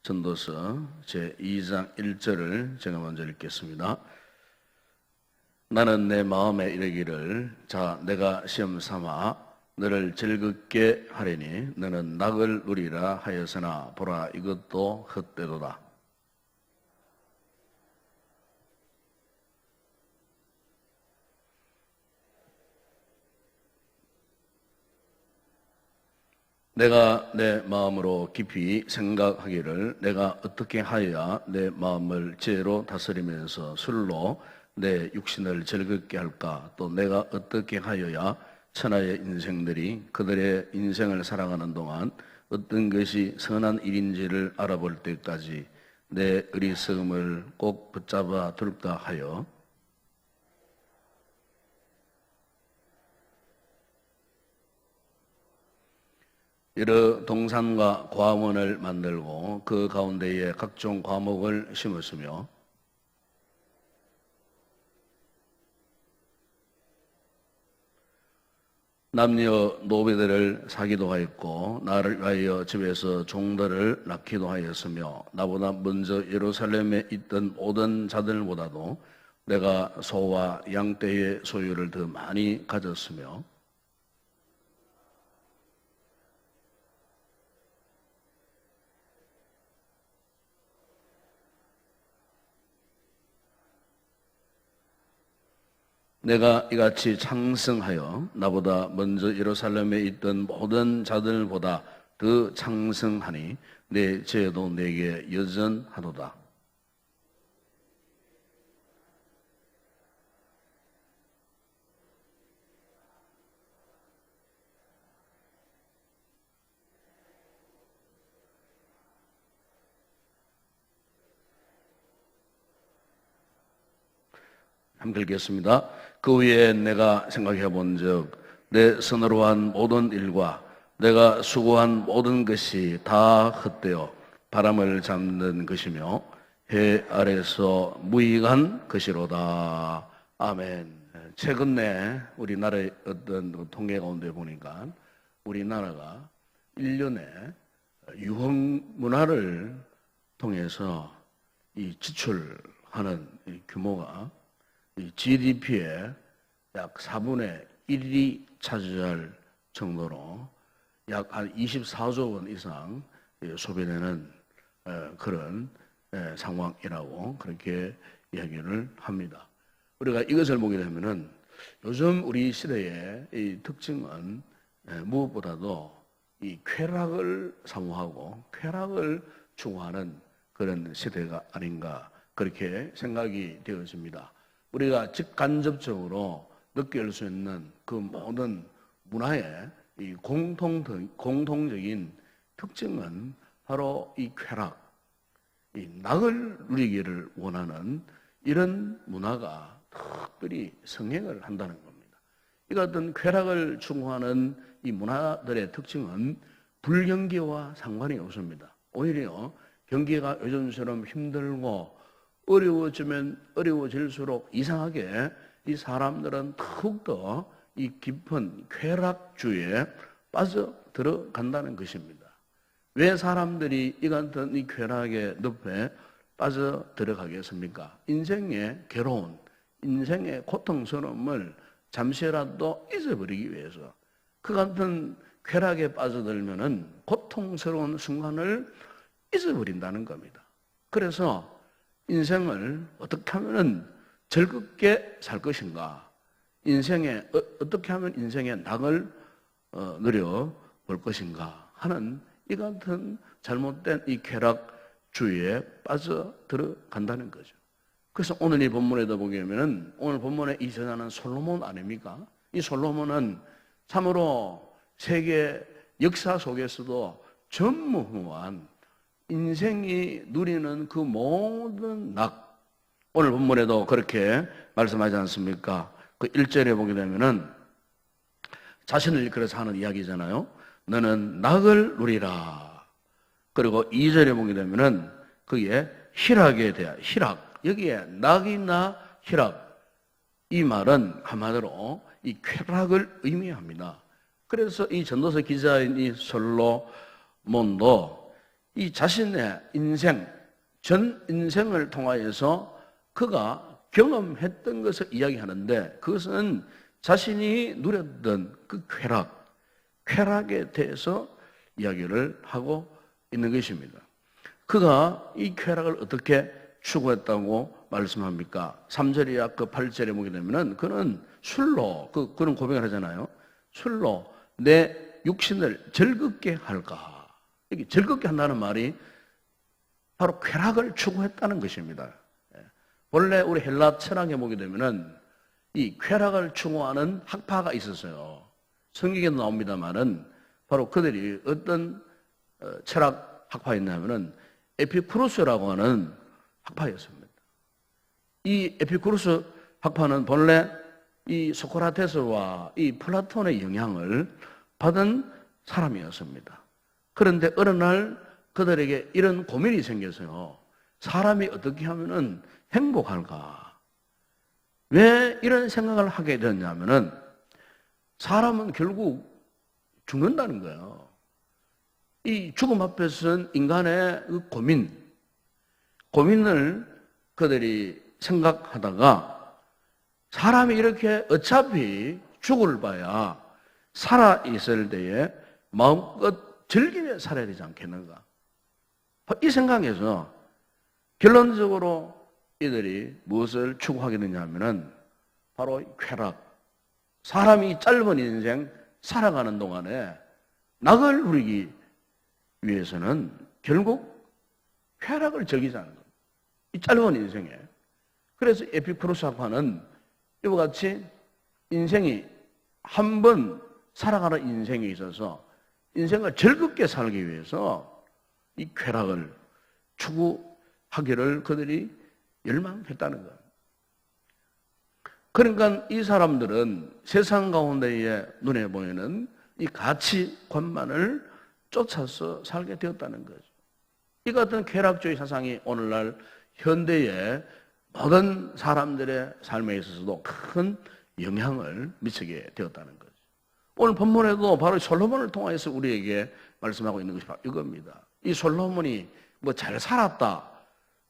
전도서 제2장 1절을 제가 먼저 읽겠습니다. 나는 내 마음에 이르기를 자 내가 시험 삼아 너를 즐겁게 하리니 너는 낙을 누리라 하였으나 보라 이것도 헛되도다. 내가 내 마음으로 깊이 생각하기를 내가 어떻게 하여야 내 마음을 죄로 다스리면서 술로 내 육신을 즐겁게 할까? 또 내가 어떻게 하여야 천하의 인생들이 그들의 인생을 살아가는 동안 어떤 것이 선한 일인지를 알아볼 때까지 내 어리석음을 꼭 붙잡아 둘까 하여 여러 동산과 과원을 만들고 그 가운데에 각종 과목을 심었으며 남녀 노비들을 사기도 하였고 나를 위하여 집에서 종들을 낳기도 하였으며 나보다 먼저 예루살렘에 있던 모든 자들보다도 내가 소와 양떼의 소유를 더 많이 가졌으며 내가 이같이 창성하여 나보다 먼저 예루살렘에 있던 모든 자들보다 더 창성하니 내 죄도 내게 여전하도다. 함께 읽겠습니다. 그 후에 내가 생각해 본 적 내 손으로 한 모든 일과 내가 수고한 모든 것이 다 헛되어 바람을 잡는 것이며 해 아래서 무익한 것이로다. 아멘. 최근에 우리나라의 어떤 통계 가운데 보니까 우리나라가 1년에 유흥 문화를 통해서 이 지출하는 이 규모가 GDP의 약 4분의 1이 차지할 정도로 약 한 24조 원 이상 소비되는 그런 상황이라고 그렇게 이야기를 합니다. 우리가 이것을 보게 되면은 요즘 우리 시대의 이 특징은 무엇보다도 이 쾌락을 사모하고 쾌락을 추구하는 그런 시대가 아닌가 그렇게 생각이 되어집니다. 우리가 직간접적으로 느낄 수 있는 그 모든 문화의 이 공통적인 특징은 바로 이 쾌락, 이 낙을 누리기를 원하는 이런 문화가 특별히 성행을 한다는 겁니다. 이 같은 쾌락을 추구하는 이 문화들의 특징은 불경기와 상관이 없습니다. 오히려 경기가 요즘처럼 힘들고 어려워지면 어려워질수록 이상하게 이 사람들은 더욱더 이 깊은 쾌락주의에 빠져 들어간다는 것입니다. 왜 사람들이 이 같은 이 쾌락의 늪에 빠져 들어가겠습니까? 인생의 괴로운, 인생의 고통스러움을 잠시라도 잊어버리기 위해서 그 같은 쾌락에 빠져들면은 고통스러운 순간을 잊어버린다는 겁니다. 그래서 인생을 어떻게 하면 즐겁게 살 것인가? 어떻게 하면 인생의 낙을 누려볼 것인가? 하는 이 같은 잘못된 이 쾌락주의에 빠져 들어간다는 거죠. 그래서 오늘 이 본문에도 보게 되면 오늘 본문의 이 저자는 솔로몬 아닙니까? 이 솔로몬은 참으로 세계 역사 속에서도 전무후무한 인생이 누리는 그 모든 낙, 오늘 본문에도 그렇게 말씀하지 않습니까? 그 1절에 보게 되면은 자신을 일컬어서 하는 이야기잖아요. 너는 낙을 누리라. 그리고 2절에 보게 되면은 그게 희락에 대한 희락. 여기에 낙이나 희락. 이 말은 한마디로 이 쾌락을 의미합니다. 그래서 이 전도서 기자인 이 솔로몬도 이 자신의 인생, 전 인생을 통하여서 그가 경험했던 것을 이야기하는데 그것은 자신이 누렸던 그 쾌락에 대해서 이야기를 하고 있는 것입니다. 그가 이 쾌락을 어떻게 추구했다고 말씀합니까? 3절이야 그 8절에 보게 되면은 그는 술로 그런 고백을 하잖아요. 술로 내 육신을 즐겁게 할까? 이게 즐겁게 한다는 말이 바로 쾌락을 추구했다는 것입니다. 원래 우리 헬라 철학에 보게 되면은 이 쾌락을 추구하는 학파가 있었어요. 성경에도 나옵니다만은 바로 그들이 어떤 철학 학파였냐면은 에피쿠로스라고 하는 학파였습니다. 이 에피쿠로스 학파는 본래 이 소크라테스와 이 플라톤의 영향을 받은 사람이었습니다. 그런데 어느 날 그들에게 이런 고민이 생겨서요. 사람이 어떻게 하면은 행복할까? 왜 이런 생각을 하게 됐냐면은 사람은 결국 죽는다는 거예요. 이 죽음 앞에서는 인간의 그 고민을 그들이 생각하다가 사람이 이렇게 어차피 죽을 바야 살아있을 때에 마음껏 즐기며 살아야 되지 않겠는가? 이 생각에서 결론적으로 이들이 무엇을 추구하게 되냐면은 바로 쾌락. 사람이 짧은 인생 살아가는 동안에 낙을 누리기 위해서는 결국 쾌락을 즐기자는 겁니다. 이 짧은 인생에. 그래서 에피쿠로스 학파는 이와 같이 인생이 한 번 살아가는 인생에 있어서 인생을 즐겁게 살기 위해서 이 쾌락을 추구하기를 그들이 열망했다는 거예요. 그러니까 이 사람들은 세상 가운데에 눈에 보이는 이 가치관만을 쫓아서 살게 되었다는 거죠. 이 같은 쾌락주의 사상이 오늘날 현대의 모든 사람들의 삶에 있어서도 큰 영향을 미치게 되었다는 거죠. 오늘 본문에도 바로 솔로몬을 통해서 우리에게 말씀하고 있는 것이 바로 이겁니다. 이 솔로몬이 뭐 잘 살았다.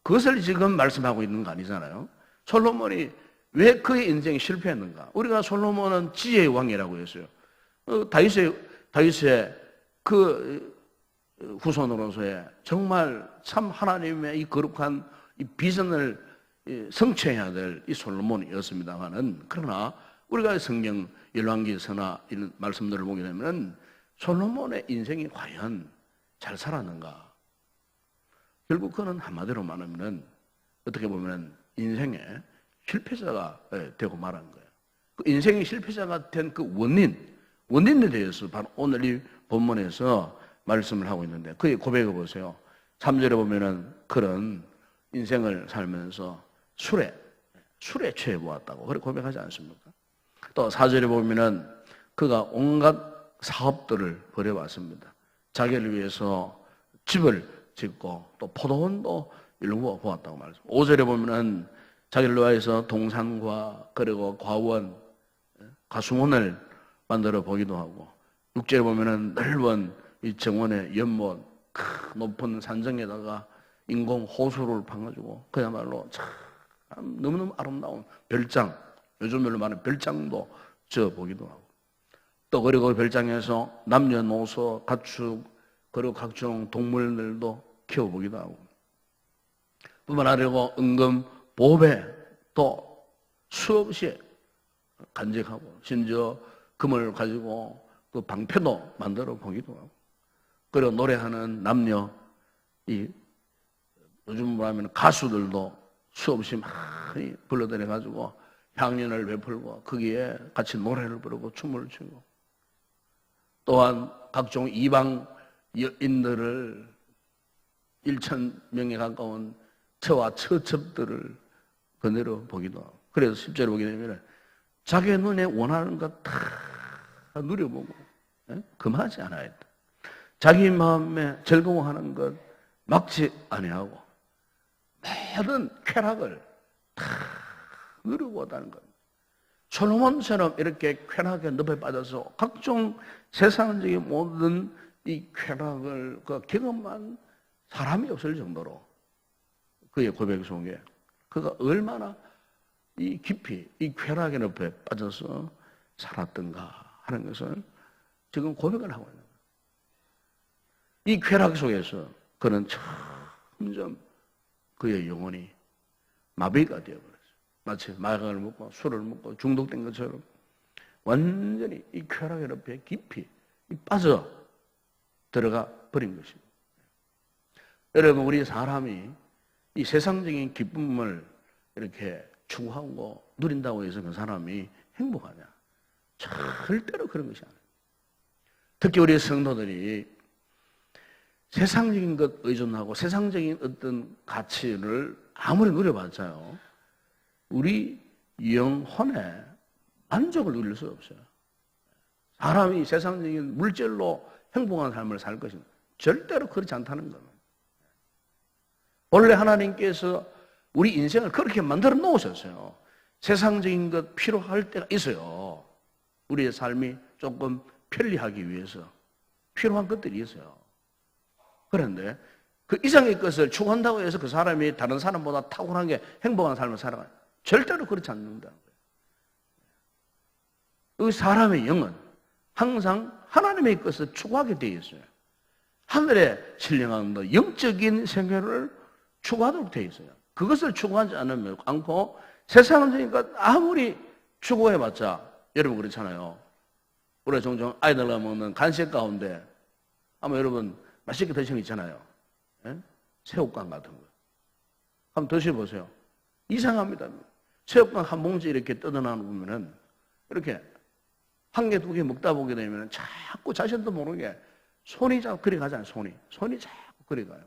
그것을 지금 말씀하고 있는 거 아니잖아요. 솔로몬이 왜 그의 인생이 실패했는가? 우리가 솔로몬은 지혜의 왕이라고 했어요. 다윗의 그 후손으로서의 정말 참 하나님의 이 거룩한 이 비전을 성취해야 될 이 솔로몬이었습니다만은 그러나 우리가 성경 열왕기서나 이런 말씀들을 보게 되면 솔로몬의 인생이 과연 잘 살았는가? 결국 그는 한마디로 말하면 어떻게 보면 인생의 실패자가 되고 말한 거예요. 그 인생의 실패자가 된 그 원인에 대해서 바로 오늘 이 본문에서 말씀을 하고 있는데 그의 고백을 보세요. 3절에 보면은 그런 인생을 살면서 술에 취해 보았다고 그렇게 고백하지 않습니까? 또 4절에 보면은 그가 온갖 사업들을 벌여왔습니다. 자기를 위해서 집을 짓고 또 포도원도 일구어 보았다고 말했습니다. 5절에 보면은 자기를 위해서 동산과 그리고 과원, 가수원을 만들어 보기도 하고 6절에 보면은 넓은 이 정원의 연못, 높은 산정에다가 인공 호수를 파가지고 그야말로 참 너무너무 아름다운 별장, 요즘으로 말하는 별장도 지어 보기도 하고 또 그리고 별장에서 남녀노소, 가축 그리고 각종 동물들도 키워보기도 하고 뿐만 아니라 은금, 보배 또 수없이 간직하고 심지어 금을 가지고 그 방패도 만들어 보기도 하고 그리고 노래하는 남녀 이 요즘 뭐라면 가수들도 수없이 많이 불러들여 가지고 향연을 베풀고 거기에 같이 노래를 부르고 춤을 추고 또한 각종 이방 여인들을 1,000명에 가까운 처와 처첩들을 거느려 보기도 하고 그래서 10절에 보게 되면 자기 눈에 원하는 것 다 누려보고 금하지 않아야 했다. 자기 마음에 즐거워하는 것 막지 아니하고 모든 쾌락을 다 누리고 오다는 것. 솔로몬처럼 이렇게 쾌락의 늪에 빠져서 각종 세상적인 모든 이 쾌락을 그 경험한 사람이 없을 정도로 그의 고백 속에 그가 얼마나 이 깊이 이 쾌락의 늪에 빠져서 살았던가 하는 것을 지금 고백을 하고 있는 거예요. 이 쾌락 속에서 그는 점점 그의 영혼이 마비가 되어버렸어요. 마치 마약을 먹고 술을 먹고 중독된 것처럼 완전히 이 쾌락의 늪에 깊이 빠져 들어가 버린 것입니다. 여러분, 우리 사람이 이 세상적인 기쁨을 이렇게 추구하고 누린다고 해서 그 사람이 행복하냐? 절대로 그런 것이 아니에요. 특히 우리 성도들이 세상적인 것 의존하고 세상적인 어떤 가치를 아무리 누려봤자요, 우리 영혼의 만족을 누릴 수 없어요. 사람이 세상적인 물질로 행복한 삶을 살 것은 절대로 그렇지 않다는 겁니다. 원래 하나님께서 우리 인생을 그렇게 만들어 놓으셨어요. 세상적인 것 필요할 때가 있어요. 우리의 삶이 조금 편리하기 위해서 필요한 것들이 있어요. 그런데 그 이상의 것을 추구한다고 해서 그 사람이 다른 사람보다 탁월한 게 행복한 삶을 살아가요. 절대로 그렇지 않는다는 거예요. 이 사람의 영은 항상 하나님의 것을 추구하게 되어 있어요. 하늘에 신령한 영적인 생활을 추구하도록 되어 있어요. 그것을 추구하지 않고 세상적인 것 아무리 추구해봤자 여러분 그렇잖아요. 우리가 종종 아이들과 먹는 간식 가운데 아마 여러분 맛있게 드시는 거 있잖아요. 예? 새우깡 같은 거. 한번 드셔보세요. 이상합니다. 새우깡 한 봉지 이렇게 뜯어나오면은 이렇게 한 개, 두 개 먹다 보게 되면 자꾸 자신도 모르게 손이 자꾸 그리 가잖아요. 손이 자꾸 그리 가요.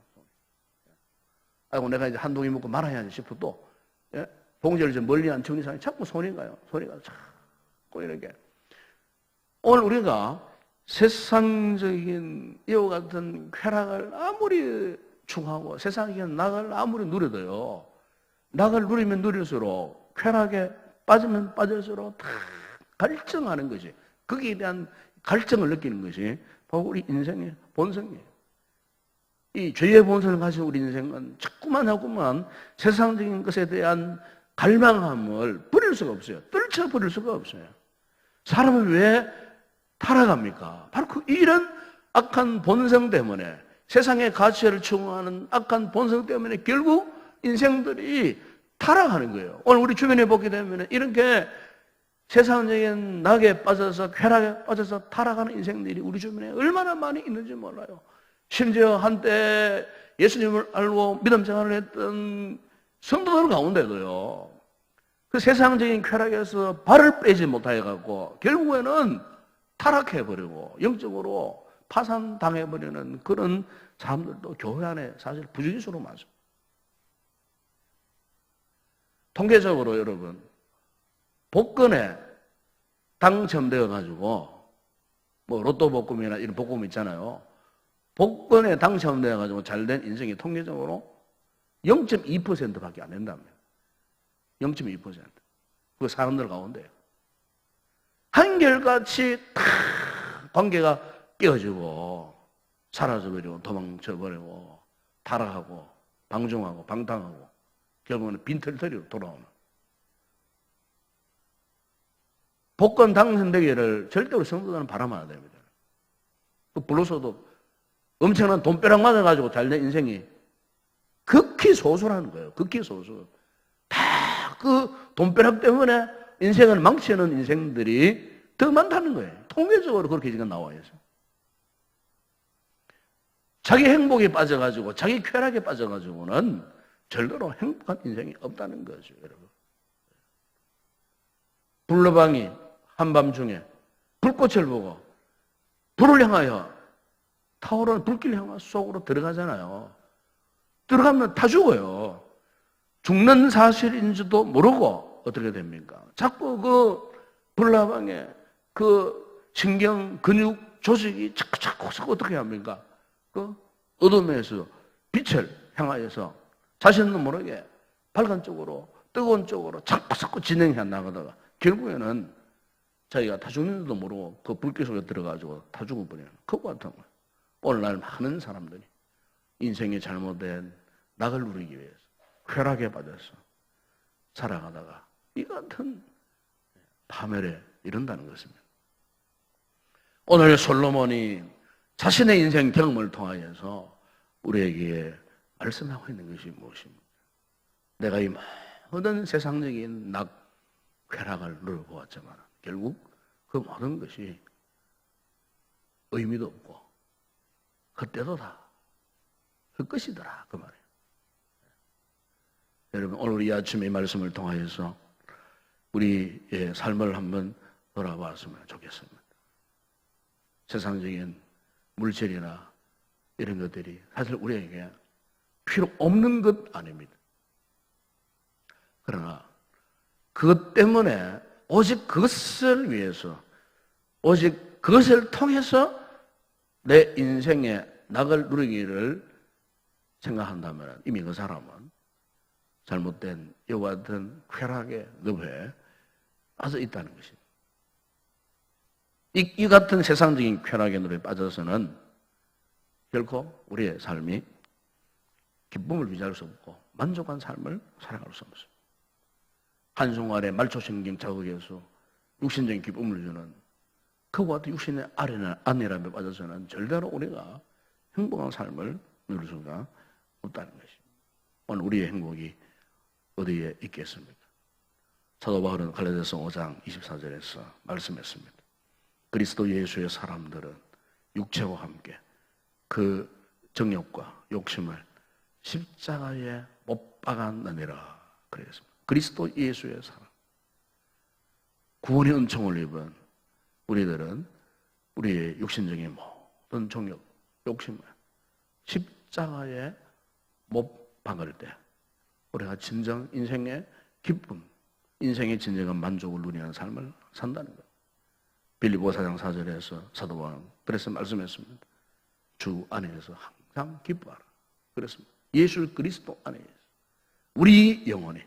아이고, 내가 이제 한 동이 먹고 말아야지 싶어도, 예? 봉지를 좀 멀리 한 정리상에 자꾸 손이 가요. 손이 가서 자꾸 이렇게. 오늘 우리가 세상적인 이와 같은 쾌락을 아무리 추구하고 세상적인 낙을 아무리 누려도요, 낙을 누리면 누릴수록 쾌락에 빠지면 빠질수록 다 갈증하는 것이, 거기에 대한 갈증을 느끼는 것이 바로 우리 인생의 본성이에요. 이 죄의 본성을 가진 우리 인생은 자꾸만 세상적인 것에 대한 갈망함을 버릴 수가 없어요. 떨쳐버릴 수가 없어요. 사람은 왜 타락합니까? 바로 이런 악한 본성 때문에, 세상의 가치를 추구하는 악한 본성 때문에 결국 인생들이 타락하는 거예요. 오늘 우리 주변에 보게 되면 이렇게 세상적인 낙에 빠져서 쾌락에 빠져서 타락하는 인생들이 우리 주변에 얼마나 많이 있는지 몰라요. 심지어 한때 예수님을 알고 믿음 생활을 했던 성도들 가운데도요, 그 세상적인 쾌락에서 발을 빼지 못하여갖고 결국에는 타락해버리고 영적으로 파산당해버리는 그런 사람들도 교회 안에 사실 부지기수로 많습니다. 통계적으로 여러분, 복권에 당첨되어가지고 뭐 로또 복권이나 이런 복권 있잖아요. 복권에 당첨되어가지고 잘된 인생이 통계적으로 0.2%밖에 안 된답니다. 0.2%. 그 사람들 가운데요. 한결같이 다 관계가 깨어지고 사라져버리고 도망쳐버리고 타락하고 방종하고 방탕하고 결국은 빈털터리로 돌아오는. 복권 당선되기를 절대로 성도들은 바라면 안 됩니다. 불로소도 엄청난 돈벼락 맞아가지고 잘된 인생이 극히 소수라는 거예요. 극히 소수. 다 그 돈벼락 때문에 인생을 망치는 인생들이 더 많다는 거예요. 통계적으로 그렇게 지금 나와 있어요. 자기 행복에 빠져가지고 자기 쾌락에 빠져가지고는 절대로 행복한 인생이 없다는 거죠, 여러분. 불나방이 한밤중에 불꽃을 보고 불을 향하여 타오르는 불길 향하 속으로 들어가잖아요. 들어가면 다 죽어요. 죽는 사실인지도 모르고 어떻게 됩니까? 자꾸 그 불나방에 그 신경, 근육, 조직이 자꾸 어떻게 합니까? 그 어둠에서 빛을 향하여서 자신도 모르게 밝은 쪽으로, 뜨거운 쪽으로 자꾸 진행해 나가다가 결국에는 자기가 다 죽는지도 모르고 그 불길 속에 들어가지고 다 죽어버리는 그거 같은 거예요. 오늘날 많은 사람들이 인생의 잘못된 낙을 누리기 위해서 쾌락에 빠져서 살아가다가 이 같은 파멸에 이른다는 것입니다. 오늘 솔로몬이 자신의 인생 경험을 통하여서 우리에게 말씀하고 있는 것이 무엇입니까? 내가 이 모든 세상적인 낙, 쾌락을 누려보았지만 결국 그 모든 것이 의미도 없고 그때도 다 헛것이더라 그 말이에요. 여러분 오늘 이 아침에 이 말씀을 통하여서 우리의 삶을 한번 돌아봤으면 좋겠습니다. 세상적인 물질이나 이런 것들이 사실 우리에게 필요 없는 것 아닙니다. 그러나 그것 때문에 오직 그것을 위해서 오직 그것을 통해서 내 인생의 낙을 누리기를 생각한다면 이미 그 사람은 잘못된 이와 같은 쾌락의 늪에 빠져 있다는 것입니다. 이 같은 세상적인 쾌락의 늪에 빠져서는 결코 우리의 삶이 기쁨을 유지할 수 없고 만족한 삶을 살아갈 수 없습니다. 한순간의 말초신경 자극에서 육신적인 기쁨을 주는 그와 같은 육신의 안이라며 빠져서는 절대로 우리가 행복한 삶을 누릴 수가 없다는 것입니다. 오늘 우리의 행복이 어디에 있겠습니까? 사도 바울은 갈라디아서 5장 24절에서 말씀했습니다. 그리스도 예수의 사람들은 육체와 함께 그 정욕과 욕심을 십자가에 못 박았느니라 그랬습니다. 그리스도 예수의 사람, 구원의 은총을 입은 우리들은 우리의 육신적인 모든 정욕, 욕심을 십자가에 못 박을 때 우리가 진정 인생의 기쁨, 인생의 진정한 만족을 누리는 삶을 산다는 것. 빌립보 4장 4절에서 사도 바울은 그래서 말씀했습니다. 주 안에서 항상 기뻐하라. 그랬습니다. 예수 그리스도 안에서 우리 영혼이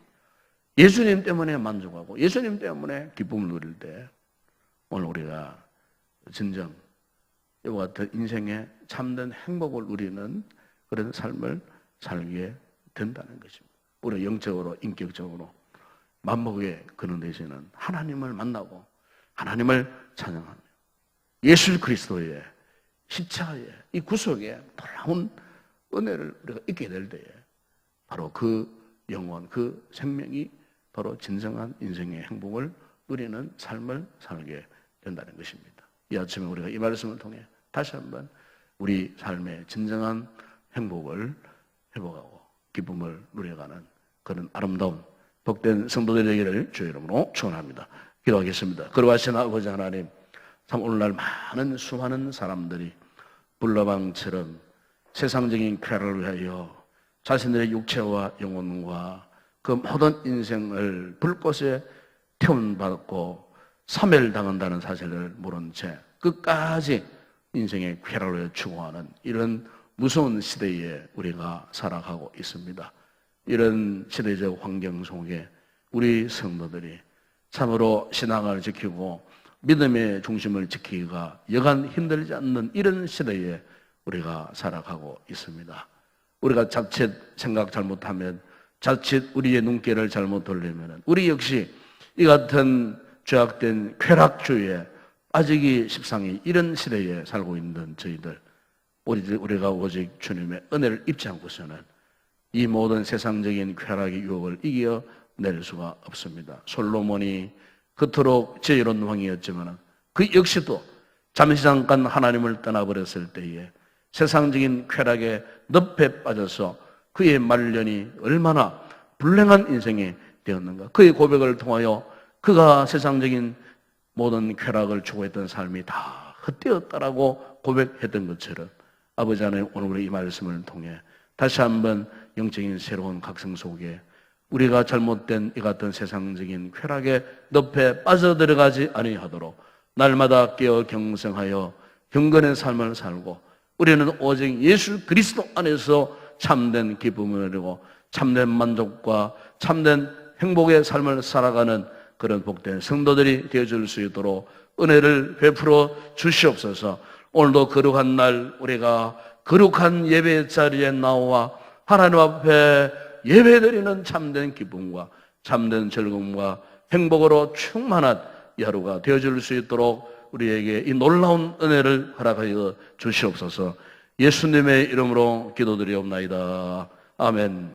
예수님 때문에 만족하고 예수님 때문에 기쁨을 누릴 때 오늘 우리가 진정 이와 같은 인생의 참된 행복을 누리는 그런 삶을 살게 된다는 것입니다. 우리 영적으로 인격적으로 맘먹에 그런 데서는 하나님을 만나고 하나님을 찬양하며 예수 그리스도의 십자가의 이 구속에 놀라운 은혜를 우리가 잊게 될 때에 바로 그 영혼, 그 생명이 바로 진정한 인생의 행복을 누리는 삶을 살게 된다는 것입니다. 이 아침에 우리가 이 말씀을 통해 다시 한번 우리 삶의 진정한 행복을 회복하고 기쁨을 누려가는 그런 아름다운 복된 성도들 되기를 주의 이름으로 축원합니다. 기도하겠습니다. 거룩하신 아버지 하나님, 참 오늘날 많은 수많은 사람들이 불나방처럼 세상적인 쾌락을 위하여 자신들의 육체와 영혼과 그 모든 인생을 불꽃에 태움받고 사멸당한다는 사실을 모른 채 끝까지 인생의 쾌락을 위해 추구하는 이런 무서운 시대에 우리가 살아가고 있습니다. 이런 시대적 환경 속에 우리 성도들이 참으로 신앙을 지키고 믿음의 중심을 지키기가 여간 힘들지 않는 이런 시대에 우리가 살아가고 있습니다. 우리가 자칫 생각 잘못하면, 자칫 우리의 눈길을 잘못 돌리면 우리 역시 이 같은 죄악된 쾌락주의에 빠지기 십상이 이런 시대에 살고 있는 저희들, 우리가 오직 주님의 은혜를 입지 않고서는 이 모든 세상적인 쾌락의 유혹을 이겨낼 수가 없습니다. 솔로몬이 그토록 지혜로운 왕이었지만 그 역시도 잠시 잠깐 하나님을 떠나버렸을 때에 세상적인 쾌락의 늪에 빠져서 그의 말년이 얼마나 불행한 인생이 되었는가. 그의 고백을 통하여 그가 세상적인 모든 쾌락을 추구했던 삶이 다 헛되었다라고 고백했던 것처럼 아버지 하나님, 오늘 우리 이 말씀을 통해 다시 한번 영적인 새로운 각성 속에 우리가 잘못된 이 같은 세상적인 쾌락의 늪에 빠져들어가지 아니하도록 날마다 깨어 경성하여 경건의 삶을 살고 우리는 오직 예수 그리스도 안에서 참된 기쁨을 누리고 참된 만족과 참된 행복의 삶을 살아가는 그런 복된 성도들이 되어줄 수 있도록 은혜를 베풀어 주시옵소서. 오늘도 거룩한 날 우리가 거룩한 예배 자리에 나와 하나님 앞에 예배드리는 참된 기쁨과 참된 즐거움과 행복으로 충만한 이 하루가 되어줄 수 있도록 우리에게 이 놀라운 은혜를 허락하여 주시옵소서. 예수님의 이름으로 기도드리옵나이다. 아멘.